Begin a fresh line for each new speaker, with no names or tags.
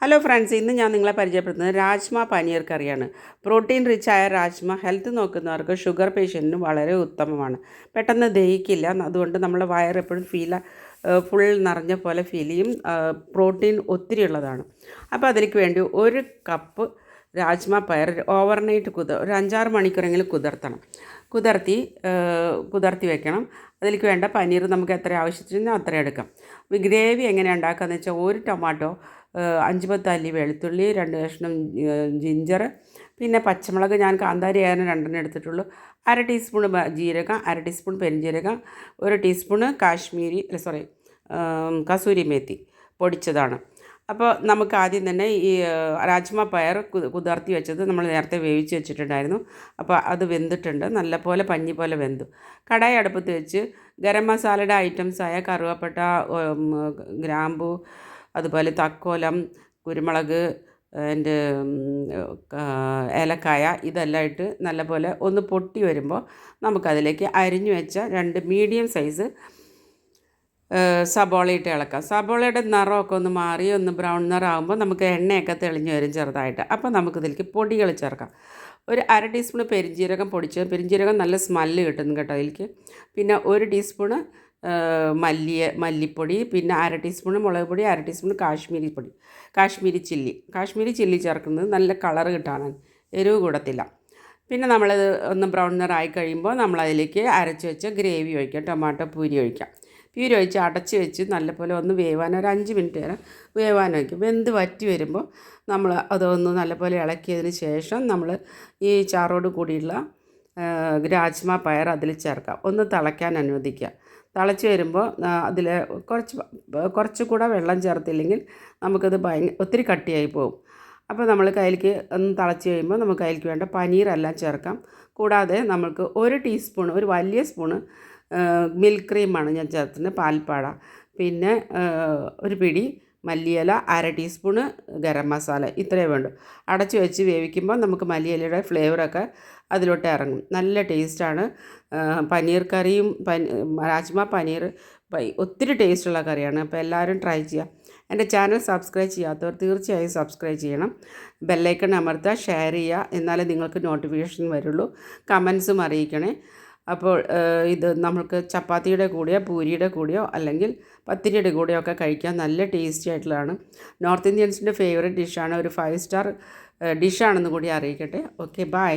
Hello friends, ഇന്ന് ഞാൻ നിങ്ങളെ പരിചയപ്പെടുത്തുന്നത് രാജ്മ പനീർ കറിയാണ്. പ്രോട്ടീൻ റിച്ച് ആയ രാജ്മ ഹെൽത്ത് നോക്കുന്നവർക്ക്, ഷുഗർ പേഷ്യൻറ്റിനും വളരെ ഉത്തമമാണ്. പെട്ടെന്ന് ദഹിക്കില്ല, അതുകൊണ്ട് നമ്മുടെ വയർ എപ്പോഴും ഫുൾ നിറഞ്ഞ പോലെ ഫീൽ ചെയ്യും. പ്രോട്ടീൻ ഒത്തിരി ഉള്ളതാണ്. അപ്പോൾ അതിലേക്ക് വേണ്ടി 1 കപ്പ് രാജ്മ പയർ ഓവർനൈറ്റ് ഒരു 5-6 മണിക്കൂറെങ്കിലും കുതിർത്തി വെക്കണം. അതിലേക്ക് വേണ്ട പനീർ നമുക്ക് എത്ര ആവശ്യത്തിന് അത്ര എടുക്കാം. ഗ്രേവി എങ്ങനെയാണ് ഉണ്ടാക്കുകയെന്ന് വെച്ചാൽ, 1 ടൊമാറ്റോ, 5-10 അല്ലി വെളുത്തുള്ളി, 2 കഷ്ണം ജിഞ്ചർ, പിന്നെ പച്ചമുളക് ഞാൻ കാന്താരി ആയാലും 2 എടുത്തിട്ടുള്ളൂ, 1/2 ടീസ്പൂൺ ജീരകം, 1/2 ടീസ്പൂൺ പെരിഞ്ജീരകം, 1 ടീസ്പൂണ് കസൂരി മേത്തി പൊടിച്ചതാണ്. അപ്പോൾ നമുക്ക് ആദ്യം തന്നെ ഈ രാജ്മ പയർ കുതിർത്തി വെച്ചത് നമ്മൾ നേരത്തെ വേവിച്ച് വെച്ചിട്ടുണ്ടായിരുന്നു. അപ്പോൾ അത് വെന്തിട്ടുണ്ട്, നല്ലപോലെ പഞ്ഞി പോലെ വെന്തു. കടായി അടുപ്പത്ത് വെച്ച് ഗരം മസാലയുടെ ഐറ്റംസായ കറുവപ്പട്ട, ഗ്രാമ്പു, അതുപോലെ തക്കോലം, കുരുമുളക്, ഏലക്കായ ഇതെല്ലാം ഇട്ട് നല്ലപോലെ ഒന്ന് പൊട്ടി വരുമ്പോൾ നമുക്കതിലേക്ക് അരിഞ്ഞു വെച്ച 2 മീഡിയം സൈസ് സബോള ഇട്ട് ഇളക്കാം. സബോളയുടെ നിറമൊക്കെ ഒന്ന് മാറി ഒന്ന് ബ്രൗൺ നിറമാകുമ്പോൾ നമുക്ക് എണ്ണയൊക്കെ തെളിഞ്ഞു വരും ചെറുതായിട്ട്. അപ്പോൾ നമുക്കിതിലേക്ക് പൊടികൾ ചേർക്കാം. ഒരു 1/2 ടീസ്പൂൺ പെരിഞ്ജീരകം നല്ല സ്മെല്ല് കിട്ടുന്നു കേട്ടോ അതിലേക്ക്. പിന്നെ 1 ടീസ്പൂണ് മല്ലിപ്പൊടി, പിന്നെ 1/2 ടീസ്പൂൺ മുളക് പൊടി, 1/2 ടീസ്പൂൺ കാശ്മീരി ചില്ലി ചേർക്കുന്നത് നല്ല കളർ കിട്ടാനാണ്, എരിവ് കൂടത്തില്ല. പിന്നെ നമ്മളത് ഒന്ന് ബ്രൗൺ നിറമായി കഴിയുമ്പോൾ നമ്മളതിലേക്ക് അരച്ച് വെച്ച ഗ്രേവി ഒഴിക്കാം. ടൊമാറ്റോ പ്യൂരി ഒഴിച്ച് അടച്ച് വെച്ച് നല്ലപോലെ ഒന്ന് വേവാൻ ഒരു 5 മിനിറ്റ് നേരം വേവാൻ വയ്ക്കും. വെന്ത് വറ്റി വരുമ്പോൾ നമ്മൾ അതൊന്ന് നല്ലപോലെ ഇളക്കിയതിന് ശേഷം നമ്മൾ ഈ ചാറോട് കൂടിയുള്ള രാജ്മ പയർ അതിൽ ചേർക്കാം. ഒന്ന് തിളയ്ക്കാൻ അനുവദിക്കുക. തിളച്ച് വരുമ്പോൾ അതിൽ കുറച്ചുകൂടെ വെള്ളം ചേർത്തില്ലെങ്കിൽ നമുക്കത് ഒത്തിരി കട്ടിയായി പോകും. അപ്പോൾ നമ്മൾ കയ്യിലേക്ക് ഒന്ന് തിളച്ച് കഴിയുമ്പോൾ നമുക്ക് അതിലേക്ക് വേണ്ട പനീരെല്ലാം ചേർക്കാം. കൂടാതെ നമുക്ക് 1 ടീസ്പൂൺ, ഒരു വലിയ സ്പൂണ് മിൽക്ക് ക്രീമാണ് ഞാൻ ചേർക്കുന്നത്, പാൽപ്പാട, പിന്നെ ഒരു പിടി മല്ലിയില, 1/2 ടീസ്പൂണ് ഗരം മസാല, ഇത്രയേ വേണ്ടൂ. അടച്ച് വെച്ച് വേവിക്കുമ്പോൾ നമുക്ക് മല്ലിയിലയുടെ ഫ്ലേവറൊക്കെ അതിലോട്ട് ഇറങ്ങും. നല്ല ടേസ്റ്റാണ്. പനീർ കറിയും രാജ്മ പനീർ ഒത്തിരി ടേസ്റ്റുള്ള കറിയാണ്. അപ്പോൾ എല്ലാവരും ട്രൈ ചെയ്യുക. എൻ്റെ ചാനൽ സബ്സ്ക്രൈബ് ചെയ്യാത്തവർ തീർച്ചയായും സബ്സ്ക്രൈബ് ചെയ്യണം. ബെല്ലൈക്കൺ അമർത്തുക, ഷെയർ ചെയ്യുക, എന്നാലേ നിങ്ങൾക്ക് നോട്ടിഫിക്കേഷൻ വരുള്ളൂ. കമൻസും അറിയിക്കണേ. അപ്പോൾ ഇത് നമുക്ക് ചപ്പാത്തിയുടെ കൂടെയോ പൂരിയുടെ കൂടെയോ അല്ലെങ്കിൽ പത്തിരിയുടെ കൂടെയോ ഒക്കെ കഴിക്കാൻ നല്ല ടേസ്റ്റി ആയിട്ടുള്ളതാണ്. നോർത്ത് ഇന്ത്യൻസിൻ്റെ ഫേവറേറ്റ് ഡിഷാണ്. ഒരു 5 സ്റ്റാർ ഡിഷാണെന്ന് കൂടി അറിയിക്കട്ടെ. Okay, by.